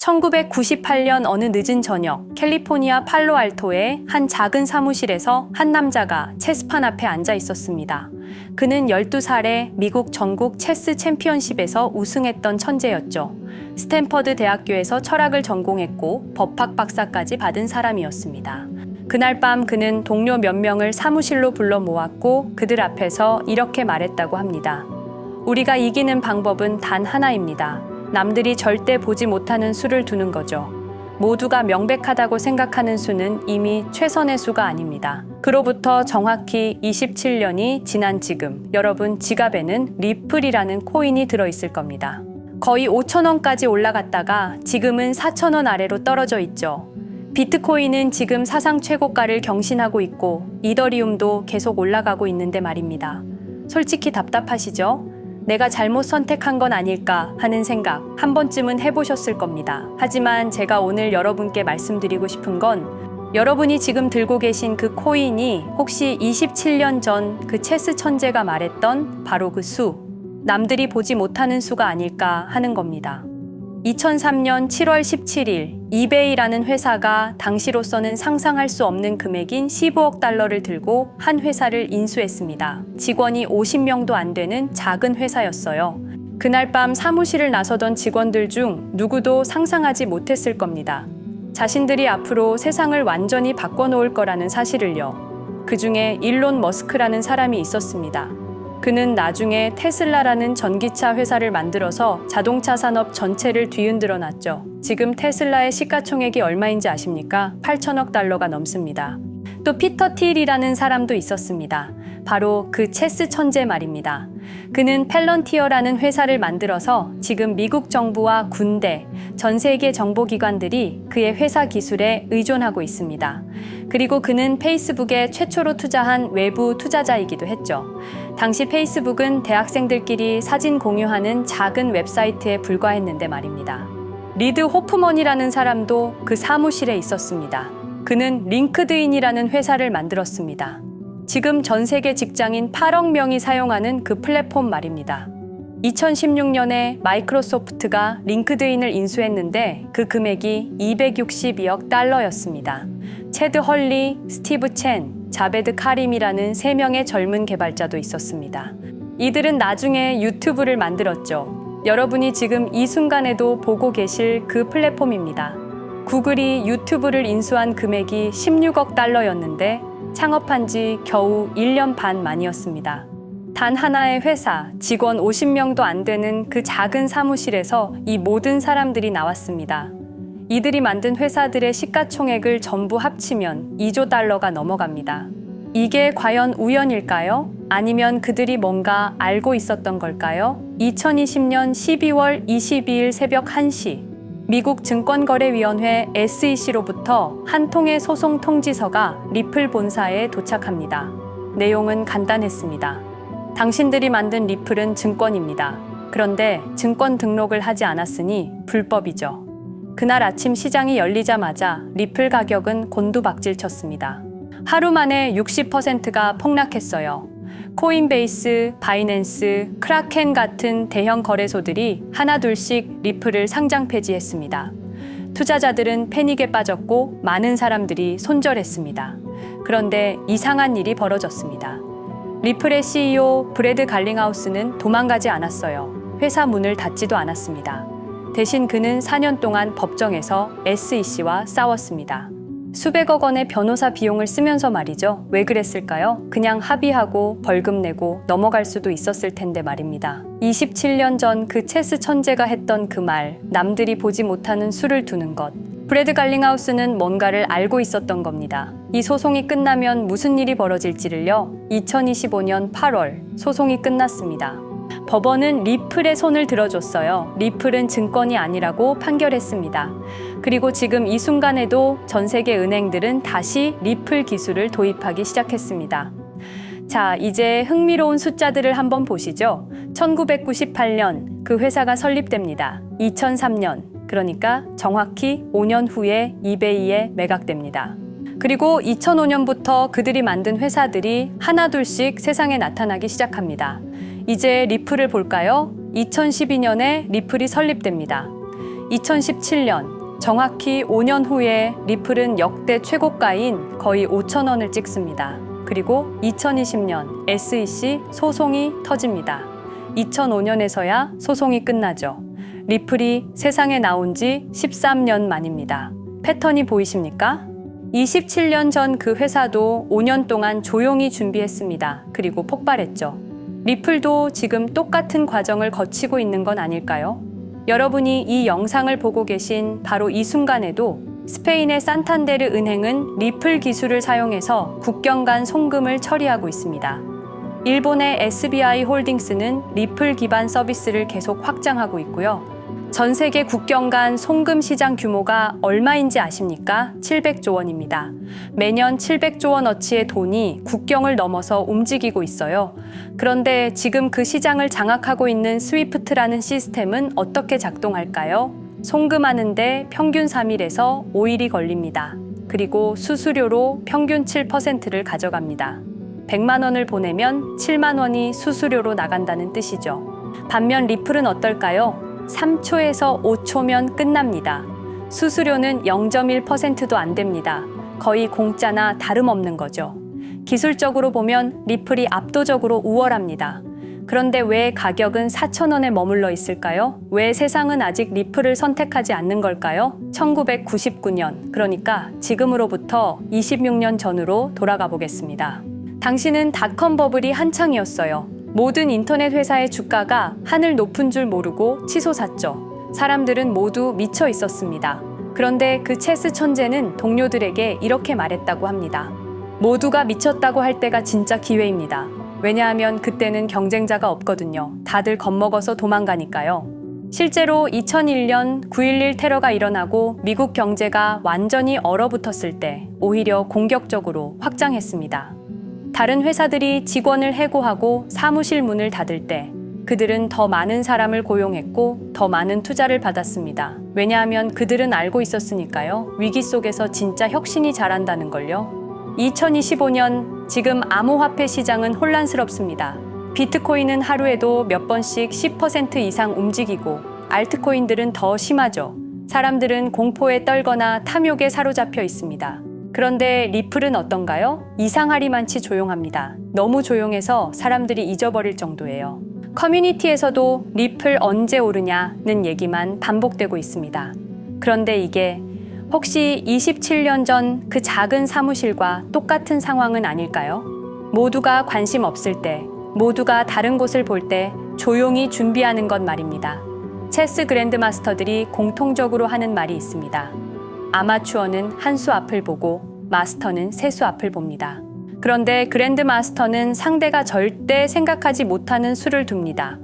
1998년 어느 늦은 저녁, 캘리포니아 팔로알토의 한 작은 사무실에서 한 남자가 체스판 앞에 앉아 있었습니다. 그는 12살에 미국 전국 체스 챔피언십에서 우승했던 천재였죠. 스탠퍼드 대학교에서 철학을 전공했고 법학 박사까지 받은 사람이었습니다. 그날 밤 그는 동료 몇 명을 사무실로 불러 모았고 그들 앞에서 이렇게 말했다고 합니다. 우리가 이기는 방법은 단 하나입니다. 남들이 절대 보지 못하는 수를 두는 거죠. 모두가 명백하다고 생각하는 수는 이미 최선의 수가 아닙니다. 그로부터 정확히 27년이 지난 지금 여러분 지갑에는 리플이라는 코인이 들어있을 겁니다. 거의 5,000원까지 올라갔다가 지금은 4,000원 아래로 떨어져 있죠. 비트코인은 지금 사상 최고가를 경신하고 있고 이더리움도 계속 올라가고 있는데 말입니다. 솔직히 답답하시죠? 내가 잘못 선택한 건 아닐까 하는 생각 한 번쯤은 해보셨을 겁니다. 하지만 제가 오늘 여러분께 말씀드리고 싶은 건 여러분이 지금 들고 계신 그 코인이 혹시 27년 전 그 체스 천재가 말했던 바로 그 수, 남들이 보지 못하는 수가 아닐까 하는 겁니다. 2003년 7월 17일 이베이라는 회사가 당시로서는 상상할 수 없는 금액인 15억 달러를 들고 한 회사를 인수했습니다. 직원이 50명도 안 되는 작은 회사였어요. 그날 밤 사무실을 나서던 직원들 중 누구도 상상하지 못했을 겁니다. 자신들이 앞으로 세상을 완전히 바꿔놓을 거라는 사실을요. 그 중에 일론 머스크라는 사람이 있었습니다. 그는 나중에 테슬라라는 전기차 회사를 만들어서 자동차 산업 전체를 뒤흔들어 놨죠. 지금 테슬라의 시가총액이 얼마인지 아십니까? 8천억 달러가 넘습니다. 또 피터 틸이라는 사람도 있었습니다. 바로 그 체스 천재 말입니다. 그는 펠런티어라는 회사를 만들어서 지금 미국 정부와 군대, 전 세계 정보기관들이 그의 회사 기술에 의존하고 있습니다. 그리고 그는 페이스북에 최초로 투자한 외부 투자자이기도 했죠. 당시 페이스북은 대학생들끼리 사진 공유하는 작은 웹사이트에 불과했는데 말입니다. 리드 호프먼이라는 사람도 그 사무실에 있었습니다. 그는 링크드인이라는 회사를 만들었습니다. 지금 전 세계 직장인 8억 명이 사용하는 그 플랫폼 말입니다. 2016년에 마이크로소프트가 링크드인을 인수했는데 그 금액이 262억 달러였습니다. 체드 헐리, 스티브 첸, 자베드 카림이라는 3명의 젊은 개발자도 있었습니다. 이들은 나중에 유튜브를 만들었죠. 여러분이 지금 이 순간에도 보고 계실 그 플랫폼입니다. 구글이 유튜브를 인수한 금액이 16억 달러였는데 창업한 지 겨우 1년 반 만이었습니다. 단 하나의 회사, 직원 50명도 안 되는 그 작은 사무실에서 이 모든 사람들이 나왔습니다. 이들이 만든 회사들의 시가총액을 전부 합치면 2조 달러가 넘어갑니다. 이게 과연 우연일까요? 아니면 그들이 뭔가 알고 있었던 걸까요? 2020년 12월 22일 새벽 1시 미국 증권거래위원회 SEC로부터 한 통의 소송 통지서가 리플 본사에 도착합니다. 내용은 간단했습니다. 당신들이 만든 리플은 증권입니다. 그런데 증권 등록을 하지 않았으니 불법이죠. 그날 아침 시장이 열리자마자 리플 가격은 곤두박질쳤습니다. 하루 만에 60%가 폭락했어요. 코인베이스, 바이낸스, 크라켄 같은 대형 거래소들이 하나둘씩 리플을 상장 폐지했습니다. 투자자들은 패닉에 빠졌고 많은 사람들이 손절했습니다. 그런데 이상한 일이 벌어졌습니다. 리플의 CEO 브래드 갈링하우스는 도망가지 않았어요. 회사 문을 닫지도 않았습니다. 대신 그는 4년 동안 법정에서 SEC와 싸웠습니다. 수백억 원의 변호사 비용을 쓰면서 말이죠. 왜 그랬을까요? 그냥 합의하고 벌금 내고 넘어갈 수도 있었을 텐데 말입니다. 27년 전 그 체스 천재가 했던 그 말, 남들이 보지 못하는 수를 두는 것. 브래드 갈링하우스는 뭔가를 알고 있었던 겁니다. 이 소송이 끝나면 무슨 일이 벌어질지를요. 2025년 8월 소송이 끝났습니다. 법원은 리플의 손을 들어줬어요. 리플은 증권이 아니라고 판결했습니다. 그리고 지금 이 순간에도 전 세계 은행들은 다시 리플 기술을 도입하기 시작했습니다. 자, 이제 흥미로운 숫자들을 한번 보시죠. 1998년 그 회사가 설립됩니다. 2003년, 그러니까 정확히 5년 후에 이베이에 매각됩니다. 그리고 2005년부터 그들이 만든 회사들이 하나둘씩 세상에 나타나기 시작합니다. 이제 리플을 볼까요? 2012년에 리플이 설립됩니다. 2017년, 정확히 5년 후에 리플은 역대 최고가인 거의 5,000원을 찍습니다. 그리고 2020년 SEC 소송이 터집니다. 2005년에서야 소송이 끝나죠. 리플이 세상에 나온 지 13년 만입니다. 패턴이 보이십니까? 27년 전 그 회사도 5년 동안 조용히 준비했습니다. 그리고 폭발했죠. 리플도 지금 똑같은 과정을 거치고 있는 건 아닐까요? 여러분이 이 영상을 보고 계신 바로 이 순간에도 스페인의 산탄데르 은행은 리플 기술을 사용해서 국경 간 송금을 처리하고 있습니다. 일본의 SBI 홀딩스는 리플 기반 서비스를 계속 확장하고 있고요. 전 세계 국경 간 송금 시장 규모가 얼마인지 아십니까? 700조 원입니다. 매년 700조 원어치의 돈이 국경을 넘어서 움직이고 있어요. 그런데 지금 그 시장을 장악하고 있는 스위프트라는 시스템은 어떻게 작동할까요? 송금하는데 평균 3일에서 5일이 걸립니다. 그리고 수수료로 평균 7%를 가져갑니다. 100만 원을 보내면 7만 원이 수수료로 나간다는 뜻이죠. 반면 리플은 어떨까요? 3초에서 5초면 끝납니다. 수수료는 0.1%도 안 됩니다. 거의 공짜나 다름없는 거죠. 기술적으로 보면 리플이 압도적으로 우월합니다. 그런데 왜 가격은 4,000원에 머물러 있을까요? 왜 세상은 아직 리플을 선택하지 않는 걸까요? 1999년, 그러니까 지금으로부터 26년 전으로 돌아가 보겠습니다. 당시는 닷컴 버블이 한창이었어요. 모든 인터넷 회사의 주가가 하늘 높은 줄 모르고 치솟았죠. 사람들은 모두 미쳐 있었습니다. 그런데 그 체스 천재는 동료들에게 이렇게 말했다고 합니다. 모두가 미쳤다고 할 때가 진짜 기회입니다. 왜냐하면 그때는 경쟁자가 없거든요. 다들 겁먹어서 도망가니까요. 실제로 2001년 9.11 테러가 일어나고 미국 경제가 완전히 얼어붙었을 때 오히려 공격적으로 확장했습니다. 다른 회사들이 직원을 해고하고 사무실 문을 닫을 때 그들은 더 많은 사람을 고용했고 더 많은 투자를 받았습니다. 왜냐하면 그들은 알고 있었으니까요. 위기 속에서 진짜 혁신이 자란다는 걸요. 2025년 지금 암호화폐 시장은 혼란스럽습니다. 비트코인은 하루에도 몇 번씩 10% 이상 움직이고 알트코인들은 더 심하죠. 사람들은 공포에 떨거나 탐욕에 사로잡혀 있습니다. 그런데 리플은 어떤가요? 이상하리만치 조용합니다. 너무 조용해서 사람들이 잊어버릴 정도예요. 커뮤니티에서도 리플 언제 오르냐는 얘기만 반복되고 있습니다. 그런데 이게 혹시 27년 전 그 작은 사무실과 똑같은 상황은 아닐까요? 모두가 관심 없을 때, 모두가 다른 곳을 볼 때 조용히 준비하는 것 말입니다. 체스 그랜드마스터들이 공통적으로 하는 말이 있습니다. 아마추어는 한 수 앞을 보고 마스터는 세 수 앞을 봅니다. 그런데 그랜드마스터는 상대가 절대 생각하지 못하는 수를 둡니다.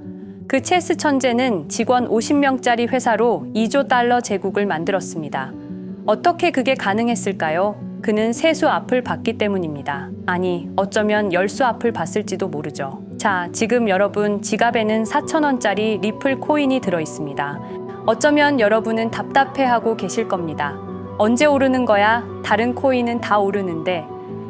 그 체스 천재는 직원 50명짜리 회사로 2조 달러 제국을 만들었습니다. 어떻게 그게 가능했을까요? 그는 세 수 앞을 봤기 때문입니다. 아니, 어쩌면 10수 앞을 봤을지도 모르죠. 자, 지금 여러분 지갑에는 4,000원짜리 리플 코인이 들어 있습니다. 어쩌면 여러분은 답답해하고 계실 겁니다. 언제 오르는 거야? 다른 코인은 다 오르는데.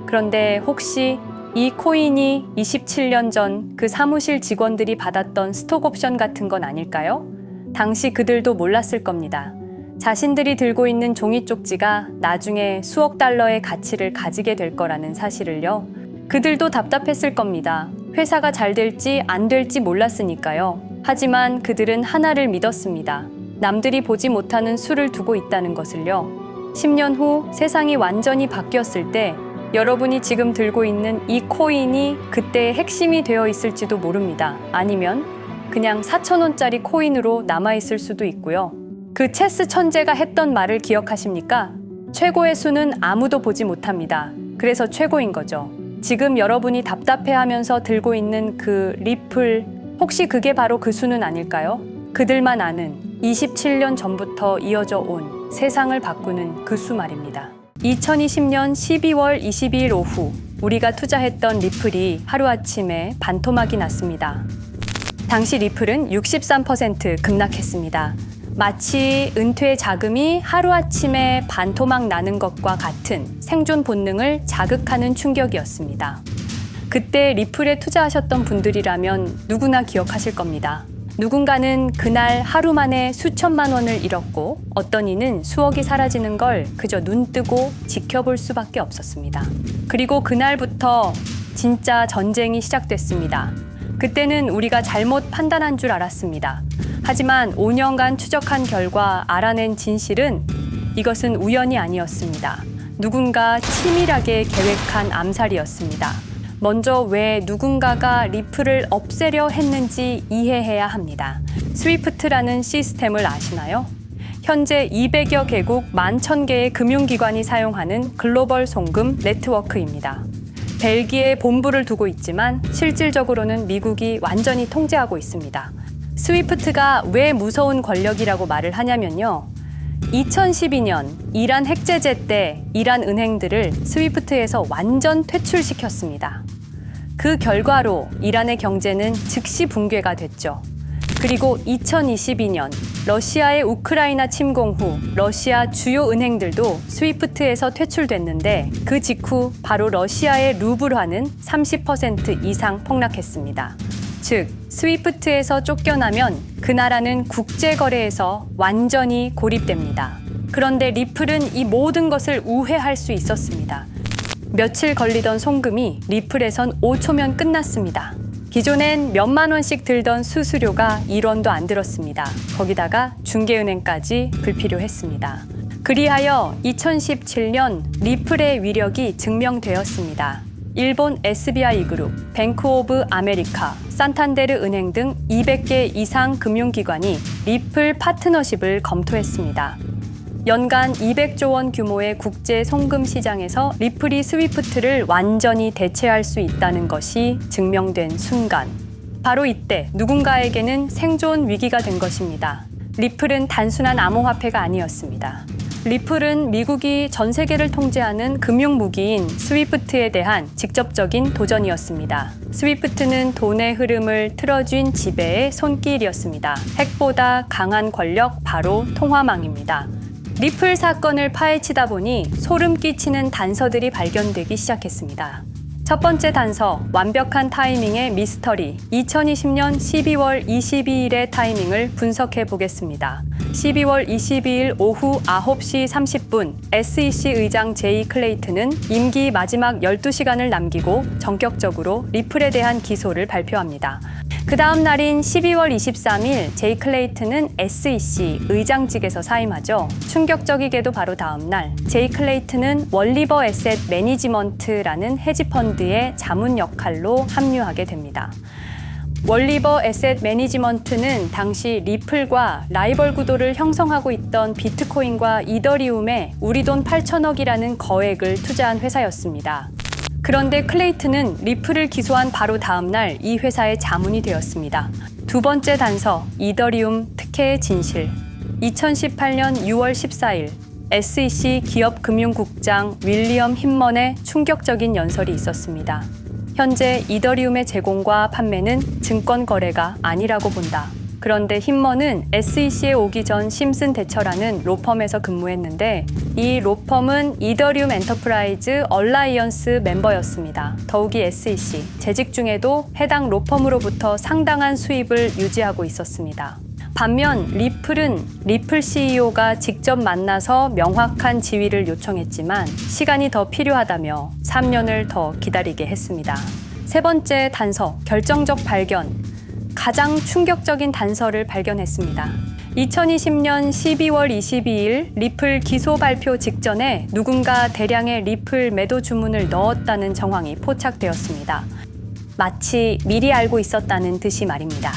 그런데 혹시 이 코인이 27년 전 그 사무실 직원들이 받았던 스톡옵션 같은 건 아닐까요? 당시 그들도 몰랐을 겁니다. 자신들이 들고 있는 종이 쪽지가 나중에 수억 달러의 가치를 가지게 될 거라는 사실을요. 그들도 답답했을 겁니다. 회사가 잘 될지 안 될지 몰랐으니까요. 하지만 그들은 하나를 믿었습니다. 남들이 보지 못하는 수를 두고 있다는 것을요. 10년 후 세상이 완전히 바뀌었을 때 여러분이 지금 들고 있는 이 코인이 그때의 핵심이 되어 있을지도 모릅니다. 아니면 그냥 4,000원짜리 코인으로 남아있을 수도 있고요. 그 체스 천재가 했던 말을 기억하십니까? 최고의 수는 아무도 보지 못합니다. 그래서 최고인 거죠. 지금 여러분이 답답해하면서 들고 있는 그 리플, 혹시 그게 바로 그 수는 아닐까요? 그들만 아는 27년 전부터 이어져 온 세상을 바꾸는 그 수 말입니다. 2020년 12월 22일 오후 우리가 투자했던 리플이 하루아침에 반토막이 났습니다. 당시 리플은 63% 급락했습니다. 마치 은퇴 자금이 하루아침에 반토막 나는 것과 같은 생존 본능을 자극하는 충격이었습니다. 그때 리플에 투자하셨던 분들이라면 누구나 기억하실 겁니다. 누군가는 그날 하루 만에 수천만 원을 잃었고 어떤 이는 수억이 사라지는 걸 그저 눈뜨고 지켜볼 수밖에 없었습니다. 그리고 그날부터 진짜 전쟁이 시작됐습니다. 그때는 우리가 잘못 판단한 줄 알았습니다. 하지만 5년간 추적한 결과 알아낸 진실은 이것은 우연이 아니었습니다. 누군가 치밀하게 계획한 암살이었습니다. 먼저 왜 누군가가 리플을 없애려 했는지 이해해야 합니다. 스위프트라는 시스템을 아시나요? 현재 200여 개국 11,000개의 금융기관이 사용하는 글로벌 송금 네트워크입니다. 벨기에 본부를 두고 있지만 실질적으로는 미국이 완전히 통제하고 있습니다. 스위프트가 왜 무서운 권력이라고 말을 하냐면요. 2012년 이란 핵제재 때 이란 은행들을 스위프트에서 완전 퇴출시켰습니다. 그 결과로 이란의 경제는 즉시 붕괴가 됐죠. 그리고 2022년 러시아의 우크라이나 침공 후 러시아 주요 은행들도 스위프트에서 퇴출됐는데 그 직후 바로 러시아의 루블화는 30% 이상 폭락했습니다. 즉, 스위프트에서 쫓겨나면 그 나라는 국제거래에서 완전히 고립됩니다. 그런데 리플은 이 모든 것을 우회할 수 있었습니다. 며칠 걸리던 송금이 리플에선 5초면 끝났습니다. 기존엔 몇만 원씩 들던 수수료가 1원도 안 들었습니다. 거기다가 중개은행까지 불필요했습니다. 그리하여 2017년 리플의 위력이 증명되었습니다. 일본 SBI 그룹, 뱅크 오브 아메리카, 산탄데르 은행 등 200개 이상 금융기관이 리플 파트너십을 검토했습니다. 연간 200조 원 규모의 국제 송금 시장에서 리플이 스위프트를 완전히 대체할 수 있다는 것이 증명된 순간, 바로 이때 누군가에게는 생존 위기가 된 것입니다. 리플은 단순한 암호화폐가 아니었습니다. 리플은 미국이 전 세계를 통제하는 금융무기인 스위프트에 대한 직접적인 도전이었습니다. 스위프트는 돈의 흐름을 틀어쥔 지배의 손길이었습니다. 핵보다 강한 권력, 바로 통화망입니다. 리플 사건을 파헤치다 보니 소름 끼치는 단서들이 발견되기 시작했습니다. 첫 번째 단서, 완벽한 타이밍의 미스터리. 2020년 12월 22일의 타이밍을 분석해 보겠습니다. 12월 22일 오후 9시 30분, SEC 의장 제이 클레이튼은 임기 마지막 12시간을 남기고 전격적으로 리플에 대한 기소를 발표합니다. 그 다음 날인 12월 23일, 제이 클레이튼은 SEC 의장직에서 사임하죠. 충격적이게도 바로 다음 날, 제이 클레이튼은 월리버 에셋 매니지먼트라는 헤지펀드의 자문 역할로 합류하게 됩니다. 월리버 에셋 매니지먼트는 당시 리플과 라이벌 구도를 형성하고 있던 비트코인과 이더리움에 우리 돈 8천억이라는 거액을 투자한 회사였습니다. 그런데 클레이튼은 리플을 기소한 바로 다음 날 이 회사의 자문이 되었습니다. 두 번째 단서, 이더리움 특혜의 진실. 2018년 6월 14일, SEC 기업금융국장 윌리엄 힌먼의 충격적인 연설이 있었습니다. 현재 이더리움의 제공과 판매는 증권 거래가 아니라고 본다. 그런데 힌먼은 SEC에 오기 전 심슨 대처라는 로펌에서 근무했는데 이 로펌은 이더리움 엔터프라이즈 얼라이언스 멤버였습니다. 더욱이 SEC, 재직 중에도 해당 로펌으로부터 상당한 수입을 유지하고 있었습니다. 반면 리플은 리플 CEO가 직접 만나서 명확한 지위를 요청했지만 시간이 더 필요하다며 3년을 더 기다리게 했습니다. 세 번째 단서, 결정적 발견. 가장 충격적인 단서를 발견했습니다. 2020년 12월 22일 리플 기소 발표 직전에 누군가 대량의 리플 매도 주문을 넣었다는 정황이 포착되었습니다. 마치 미리 알고 있었다는 듯이 말입니다.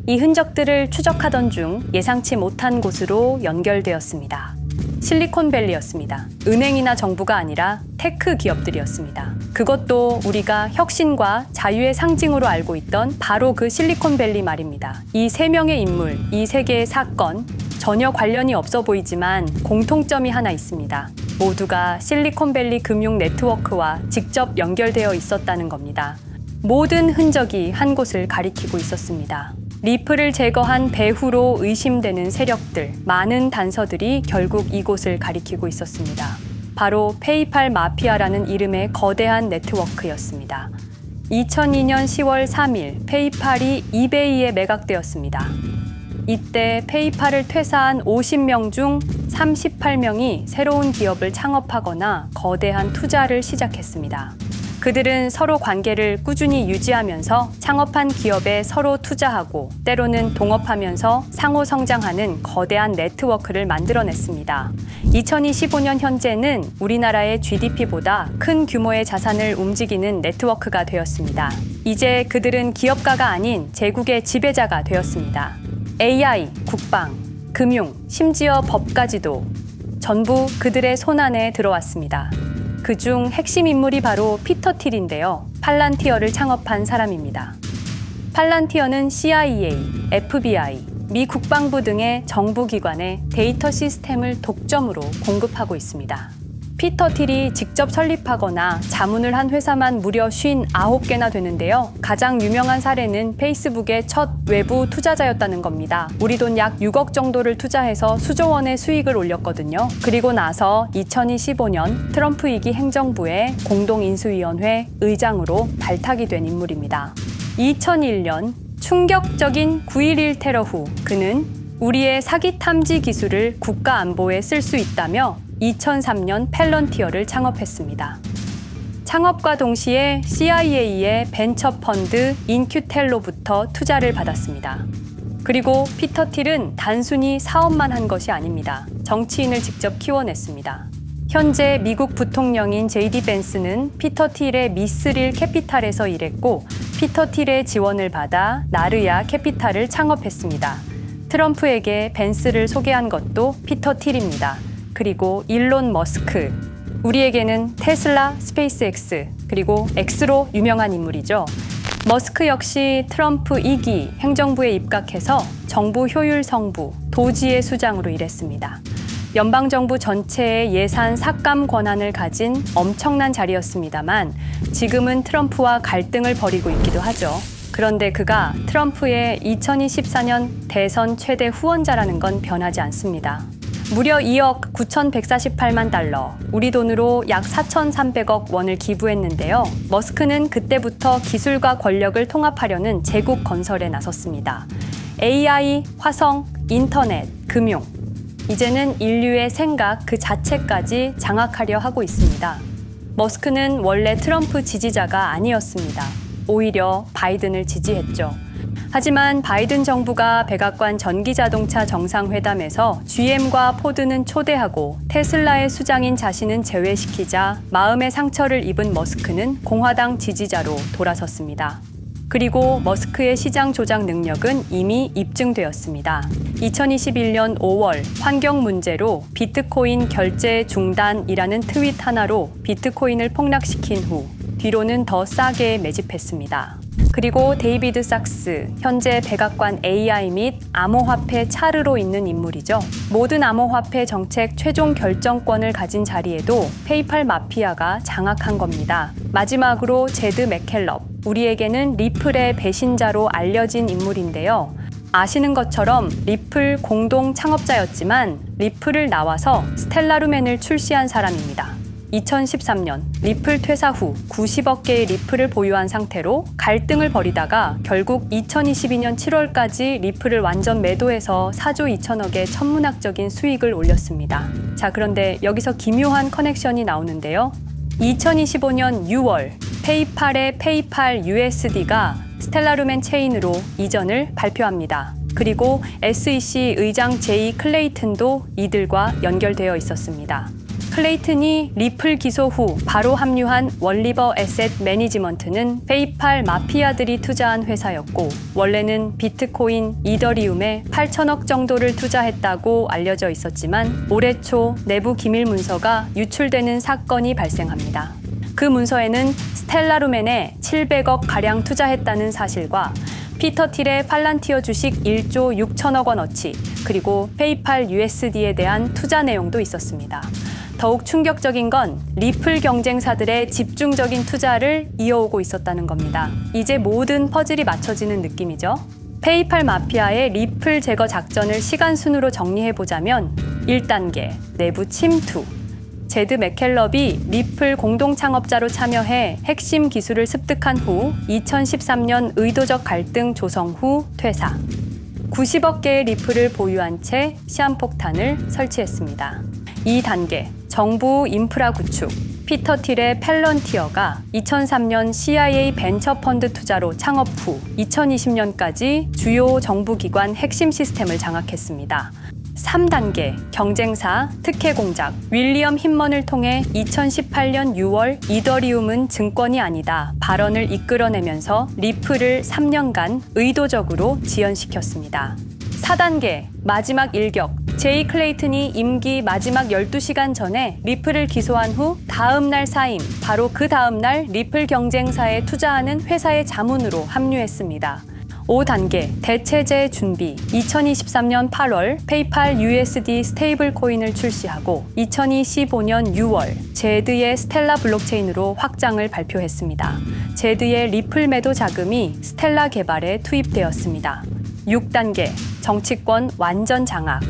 이 흔적들을 추적하던 중 예상치 못한 곳으로 연결되었습니다. 실리콘밸리였습니다. 은행이나 정부가 아니라 테크 기업들이었습니다. 그것도 우리가 혁신과 자유의 상징으로 알고 있던 바로 그 실리콘밸리 말입니다. 이 세 명의 인물, 이 세 개의 사건, 전혀 관련이 없어 보이지만 공통점이 하나 있습니다. 모두가 실리콘밸리 금융 네트워크와 직접 연결되어 있었다는 겁니다. 모든 흔적이 한 곳을 가리키고 있었습니다. 리플을 제거한 배후로 의심되는 세력들, 많은 단서들이 결국 이곳을 가리키고 있었습니다. 바로 페이팔 마피아라는 이름의 거대한 네트워크였습니다. 2002년 10월 3일 페이팔이 이베이에 매각되었습니다. 이때 페이팔을 퇴사한 50명 중 38명이 새로운 기업을 창업하거나 거대한 투자를 시작했습니다. 그들은 서로 관계를 꾸준히 유지하면서 창업한 기업에 서로 투자하고 때로는 동업하면서 상호 성장하는 거대한 네트워크를 만들어냈습니다. 2025년 현재는 우리나라의 GDP보다 큰 규모의 자산을 움직이는 네트워크가 되었습니다. 이제 그들은 기업가가 아닌 제국의 지배자가 되었습니다. AI, 국방, 금융, 심지어 법까지도 전부 그들의 손안에 들어왔습니다. 그중 핵심 인물이 바로 피터 틸인데요. 팔란티어를 창업한 사람입니다. 팔란티어는 CIA, FBI, 미 국방부 등의 정부기관에 데이터 시스템을 독점으로 공급하고 있습니다. 피터 틸이 직접 설립하거나 자문을 한 회사만 무려 59개나 되는데요. 가장 유명한 사례는 페이스북의 첫 외부 투자자였다는 겁니다. 우리 돈 약 6억 정도를 투자해서 수조 원의 수익을 올렸거든요. 그리고 나서 2025년 트럼프 2기 행정부의 공동인수위원회 의장으로 발탁이 된 인물입니다. 2001년 충격적인 9.11 테러 후 그는 우리의 사기 탐지 기술을 국가 안보에 쓸 수 있다며 2003년 펠런티어를 창업했습니다. 창업과 동시에 CIA의 벤처 펀드 인큐텔로부터 투자를 받았습니다. 그리고 피터 틸은 단순히 사업만 한 것이 아닙니다. 정치인을 직접 키워냈습니다. 현재 미국 부통령인 JD 벤스는 피터 틸의 미스릴 캐피탈에서 일했고 피터 틸의 지원을 받아 나르야 캐피탈을 창업했습니다. 트럼프에게 벤스를 소개한 것도 피터 틸입니다. 그리고 일론 머스크, 우리에게는 테슬라, 스페이스X, 그리고 X로 유명한 인물이죠. 머스크 역시 트럼프 2기 행정부에 입각해서 정부 효율 성부, 도지의 수장으로 일했습니다. 연방정부 전체의 예산 삭감 권한을 가진 엄청난 자리였습니다만 지금은 트럼프와 갈등을 벌이고 있기도 하죠. 그런데 그가 트럼프의 2024년 대선 최대 후원자라는 건 변하지 않습니다. 무려 2억 9,148만 달러, 우리 돈으로 약 4,300억 원을 기부했는데요. 머스크는 그때부터 기술과 권력을 통합하려는 제국 건설에 나섰습니다. AI, 화성, 인터넷, 금융, 이제는 인류의 생각 그 자체까지 장악하려 하고 있습니다. 머스크는 원래 트럼프 지지자가 아니었습니다. 오히려 바이든을 지지했죠. 하지만 바이든 정부가 백악관 전기자동차 정상회담에서 GM과 포드는 초대하고 테슬라의 수장인 자신은 제외시키자 마음의 상처를 입은 머스크는 공화당 지지자로 돌아섰습니다. 그리고 머스크의 시장 조작 능력은 이미 입증되었습니다. 2021년 5월 환경 문제로 비트코인 결제 중단이라는 트윗 하나로 비트코인을 폭락시킨 후 뒤로는 더 싸게 매집했습니다. 그리고 데이비드 sak스, 현재 백악관 AI 및 암호화폐 차르로 있는 인물이죠. 모든 암호화폐 정책 최종 결정권을 가진 자리에도 페이팔 마피아가 장악한 겁니다. 마지막으로 제드 맥켈럽, 우리에게는 리플의 배신자로 알려진 인물인데요. 아시는 것처럼 리플 공동 창업자였지만 리플을 나와서 스텔라루멘을 출시한 사람입니다. 2013년 리플 퇴사 후 90억 개의 리플을 보유한 상태로 갈등을 벌이다가 결국 2022년 7월까지 리플을 완전 매도해서 4조 2천억의 천문학적인 수익을 올렸습니다. 자, 그런데 여기서 기묘한 커넥션이 나오는데요. 2025년 6월 페이팔의 페이팔 USD가 스텔라루멘 체인으로 이전을 발표합니다. 그리고 SEC 의장 제이 클레이튼도 이들과 연결되어 있었습니다. 클레이튼이 리플 기소 후 바로 합류한 월리버 에셋 매니지먼트는 페이팔 마피아들이 투자한 회사였고 원래는 비트코인, 이더리움에 8천억 정도를 투자했다고 알려져 있었지만 올해 초 내부 기밀 문서가 유출되는 사건이 발생합니다. 그 문서에는 스텔라루멘에 700억 가량 투자했다는 사실과 피터 틸의 팔란티어 주식 1조 6천억 원어치 그리고 페이팔 USD에 대한 투자 내용도 있었습니다. 더욱 충격적인 건 리플 경쟁사들의 집중적인 투자를 이어오고 있었다는 겁니다. 이제 모든 퍼즐이 맞춰지는 느낌이죠. 페이팔 마피아의 리플 제거 작전을 시간 순으로 정리해보자면 1단계 내부 침투, 제드 맥켈럽이 리플 공동 창업자로 참여해 핵심 기술을 습득한 후 2013년 의도적 갈등 조성 후 퇴사. 90억 개의 리플을 보유한 채 시한폭탄을 설치했습니다. 2단계 정부 인프라 구축. 피터 틸의 펠런티어가 2003년 CIA 벤처 펀드 투자로 창업 후 2020년까지 주요 정부기관 핵심 시스템을 장악했습니다. 3단계 경쟁사 특혜 공작. 윌리엄 힌먼을 통해 2018년 6월 이더리움은 증권이 아니다 발언을 이끌어내면서 리플을 3년간 의도적으로 지연시켰습니다. 4단계 마지막 일격. 제이 클레이튼이 임기 마지막 12시간 전에 리플을 기소한 후 다음 날 사임, 바로 그 다음 날 리플 경쟁사에 투자하는 회사의 자문으로 합류했습니다. 5단계 대체제 준비. 2023년 8월 페이팔 USD 스테이블 코인을 출시하고 2025년 6월 제드의 스텔라 블록체인으로 확장을 발표했습니다. 제드의 리플 매도 자금이 스텔라 개발에 투입되었습니다. 6단계 정치권 완전 장악.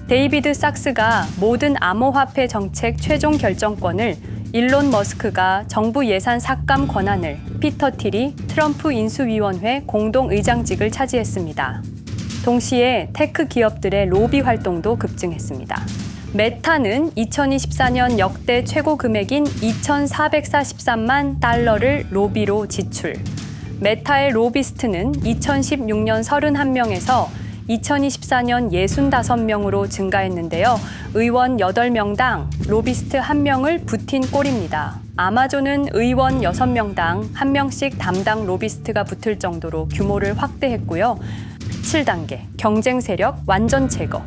데이비드 sak스가 모든 암호화폐 정책 최종 결정권을, 일론 머스크가 정부 예산 삭감 권한을, 피터 틸이 트럼프 인수위원회 공동의장직을 차지했습니다. 동시에 테크 기업들의 로비 활동도 급증했습니다. 메타는 2024년 역대 최고 금액인 2,443만 달러를 로비로 지출. 메타의 로비스트는 2016년 31명에서 2024년 65명으로 증가했는데요. 의원 8명당 로비스트 1명을 붙인 꼴입니다. 아마존은 의원 6명당 1명씩 담당 로비스트가 붙을 정도로 규모를 확대했고요. 7단계 경쟁 세력 완전 제거.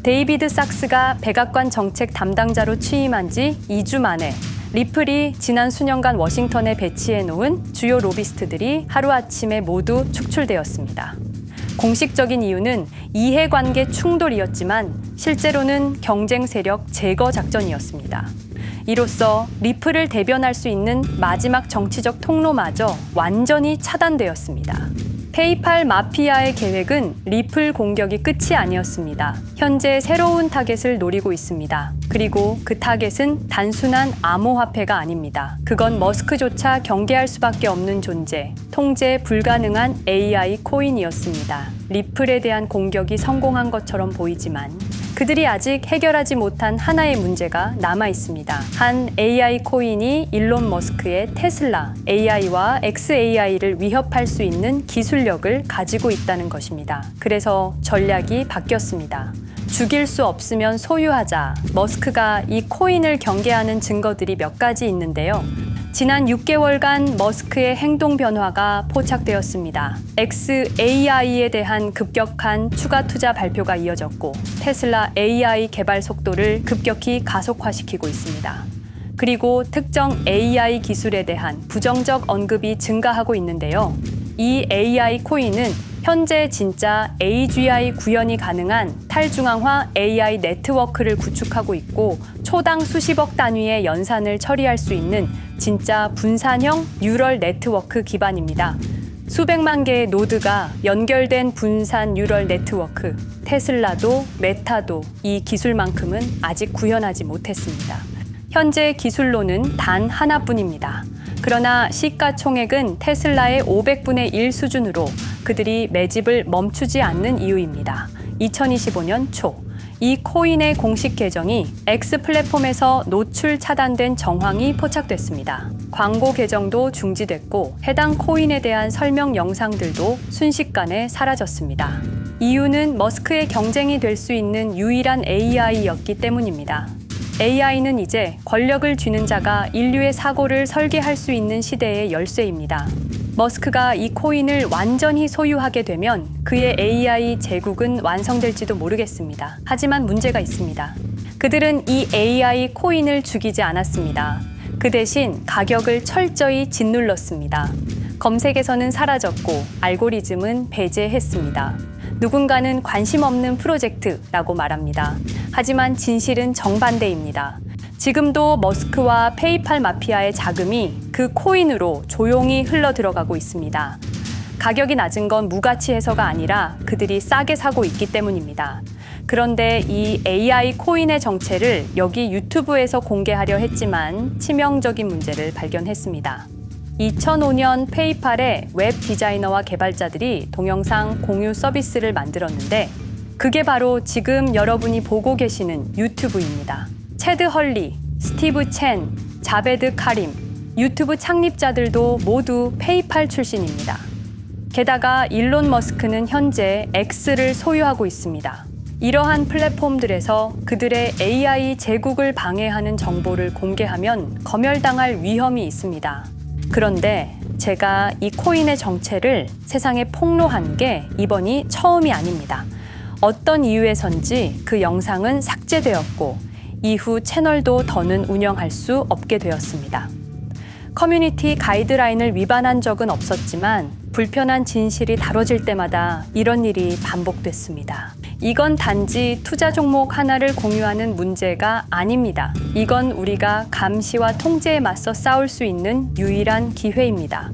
데이비드 sak스가 백악관 정책 담당자로 취임한 지 2주 만에 리플이 지난 수년간 워싱턴에 배치해 놓은 주요 로비스트들이 하루아침에 모두 축출되었습니다. 공식적인 이유는 이해관계 충돌이었지만 실제로는 경쟁 세력 제거 작전이었습니다. 이로써 리플을 대변할 수 있는 마지막 정치적 통로마저 완전히 차단되었습니다. 페이팔 마피아의 계획은 리플 공격이 끝이 아니었습니다. 현재 새로운 타겟을 노리고 있습니다. 그리고 그 타겟은 단순한 암호화폐가 아닙니다. 그건 머스크조차 경계할 수밖에 없는 존재, 통제 불가능한 AI 코인이었습니다. 리플에 대한 공격이 성공한 것처럼 보이지만 그들이 아직 해결하지 못한 하나의 문제가 남아 있습니다. 한 AI 코인이 일론 머스크의 테슬라 AI와 XAI를 위협할 수 있는 기술력을 가지고 있다는 것입니다. 그래서 전략이 바뀌었습니다. 죽일 수 없으면 소유하자. 머스크가 이 코인을 경계하는 증거들이 몇 가지 있는데요. 지난 6개월간 머스크의 행동 변화가 포착되었습니다. XAI에 대한 급격한 추가 투자 발표가 이어졌고 테슬라 AI 개발 속도를 급격히 가속화시키고 있습니다. 그리고 특정 AI 기술에 대한 부정적 언급이 증가하고 있는데요. 이 AI 코인은 현재 진짜 AGI 구현이 가능한 탈중앙화 AI 네트워크를 구축하고 있고 초당 수십억 단위의 연산을 처리할 수 있는 진짜 분산형 뉴럴 네트워크 기반입니다. 수백만 개의 노드가 연결된 분산 뉴럴 네트워크. 테슬라도 메타도 이 기술만큼은 아직 구현하지 못했습니다. 현재 기술로는 단 하나뿐입니다. 그러나 시가총액은 테슬라의 500분의 1 수준으로 그들이 매집을 멈추지 않는 이유입니다. 2025년 초, 이 코인의 공식 계정이 X 플랫폼에서 노출 차단된 정황이 포착됐습니다. 광고 계정도 중지됐고 해당 코인에 대한 설명 영상들도 순식간에 사라졌습니다. 이유는 머스크의 경쟁이 될 수 있는 유일한 AI였기 때문입니다. AI는 이제 권력을 쥐는 자가 인류의 사고를 설계할 수 있는 시대의 열쇠입니다. 머스크가 이 코인을 완전히 소유하게 되면 그의 AI 제국은 완성될지도 모르겠습니다. 하지만 문제가 있습니다. 그들은 이 AI 코인을 죽이지 않았습니다. 그 대신 가격을 철저히 짓눌렀습니다. 검색에서는 사라졌고 알고리즘은 배제했습니다. 누군가는 관심 없는 프로젝트라고 말합니다. 하지만 진실은 정반대입니다. 지금도 머스크와 페이팔 마피아의 자금이 그 코인으로 조용히 흘러 들어가고 있습니다. 가격이 낮은 건 무가치해서가 아니라 그들이 싸게 사고 있기 때문입니다. 그런데 이 AI 코인의 정체를 여기 유튜브에서 공개하려 했지만 치명적인 문제를 발견했습니다. 2005년 페이팔의 웹 디자이너와 개발자들이 동영상 공유 서비스를 만들었는데 그게 바로 지금 여러분이 보고 계시는 유튜브입니다. 체드 헐리, 스티브 첸, 자베드 카림, 유튜브 창립자들도 모두 페이팔 출신입니다. 게다가 일론 머스크는 현재 X를 소유하고 있습니다. 이러한 플랫폼들에서 그들의 AI 제국을 방해하는 정보를 공개하면 검열당할 위험이 있습니다. 그런데 제가 이 코인의 정체를 세상에 폭로한 게 이번이 처음이 아닙니다. 어떤 이유에선지 그 영상은 삭제되었고 이후 채널도 더는 운영할 수 없게 되었습니다. 커뮤니티 가이드라인을 위반한 적은 없었지만 불편한 진실이 다뤄질 때마다 이런 일이 반복됐습니다. 이건 단지 투자 종목 하나를 공유하는 문제가 아닙니다. 이건 우리가 감시와 통제에 맞서 싸울 수 있는 유일한 기회입니다.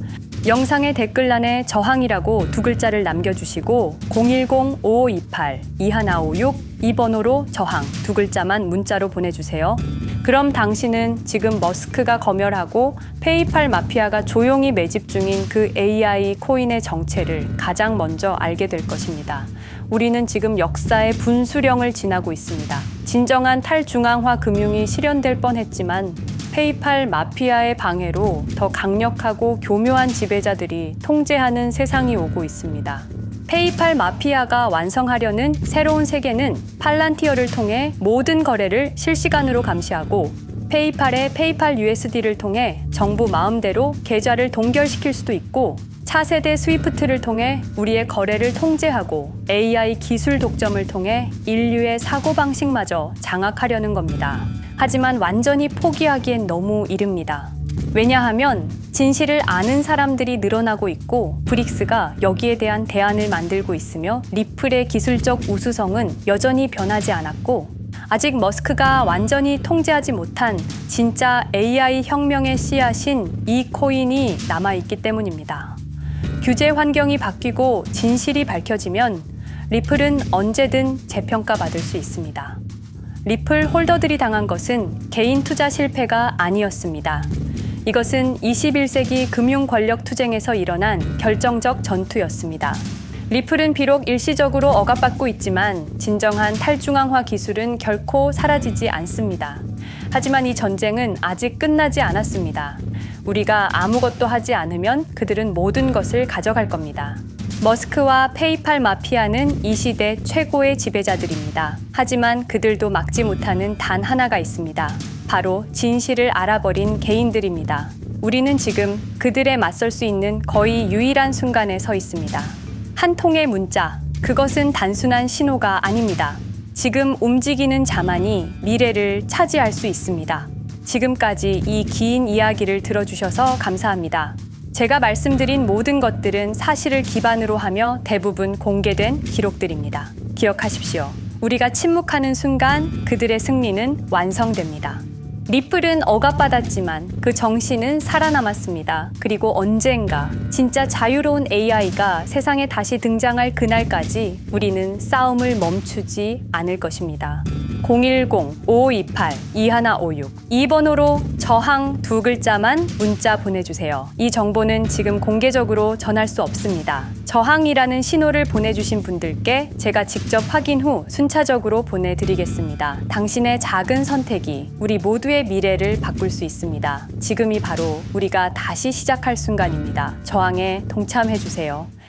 영상의 댓글란에 저항이라고 두 글자를 남겨주시고 010-5528-2156 이 번호로 저항 두 글자만 문자로 보내주세요. 그럼 당신은 지금 머스크가 검열하고 페이팔 마피아가 조용히 매집 중인 그 AI 코인의 정체를 가장 먼저 알게 될 것입니다. 우리는 지금 역사의 분수령을 지나고 있습니다. 진정한 탈중앙화 금융이 실현될 뻔했지만 페이팔 마피아의 방해로 더 강력하고 교묘한 지배자들이 통제하는 세상이 오고 있습니다. 페이팔 마피아가 완성하려는 새로운 세계는 팔란티어를 통해 모든 거래를 실시간으로 감시하고 페이팔의 페이팔 USD를 통해 정부 마음대로 계좌를 동결시킬 수도 있고 차세대 스위프트를 통해 우리의 거래를 통제하고 AI 기술 독점을 통해 인류의 사고방식마저 장악하려는 겁니다. 하지만 완전히 포기하기엔 너무 이릅니다. 왜냐하면 진실을 아는 사람들이 늘어나고 있고 브릭스가 여기에 대한 대안을 만들고 있으며 리플의 기술적 우수성은 여전히 변하지 않았고 아직 머스크가 완전히 통제하지 못한 진짜 AI 혁명의 씨앗인 이 코인이 남아있기 때문입니다. 규제 환경이 바뀌고 진실이 밝혀지면 리플은 언제든 재평가받을 수 있습니다. 리플 홀더들이 당한 것은 개인 투자 실패가 아니었습니다. 이것은 21세기 금융 권력 투쟁에서 일어난 결정적 전투였습니다. 리플은 비록 일시적으로 억압받고 있지만 진정한 탈중앙화 기술은 결코 사라지지 않습니다. 하지만 이 전쟁은 아직 끝나지 않았습니다. 우리가 아무것도 하지 않으면 그들은 모든 것을 가져갈 겁니다. 머스크와 페이팔 마피아는 이 시대 최고의 지배자들입니다. 하지만 그들도 막지 못하는 단 하나가 있습니다. 바로 진실을 알아버린 개인들입니다. 우리는 지금 그들에 맞설 수 있는 거의 유일한 순간에 서 있습니다. 한 통의 문자, 그것은 단순한 신호가 아닙니다. 지금 움직이는 자만이 미래를 차지할 수 있습니다. 지금까지 이 긴 이야기를 들어주셔서 감사합니다. 제가 말씀드린 모든 것들은 사실을 기반으로 하며 대부분 공개된 기록들입니다. 기억하십시오. 우리가 침묵하는 순간 그들의 승리는 완성됩니다. 리플은 억압받았지만 그 정신은 살아남았습니다. 그리고 언젠가 진짜 자유로운 AI가 세상에 다시 등장할 그날까지 우리는 싸움을 멈추지 않을 것입니다. 010-5528-2156 이 번호로 저항 두 글자만 문자 보내주세요. 이 정보는 지금 공개적으로 전할 수 없습니다. 저항이라는 신호를 보내주신 분들께 제가 직접 확인 후 순차적으로 보내드리겠습니다. 당신의 작은 선택이 우리 모두의 미래를 바꿀 수 있습니다. 지금이 바로 우리가 다시 시작할 순간입니다. 저항에 동참해주세요.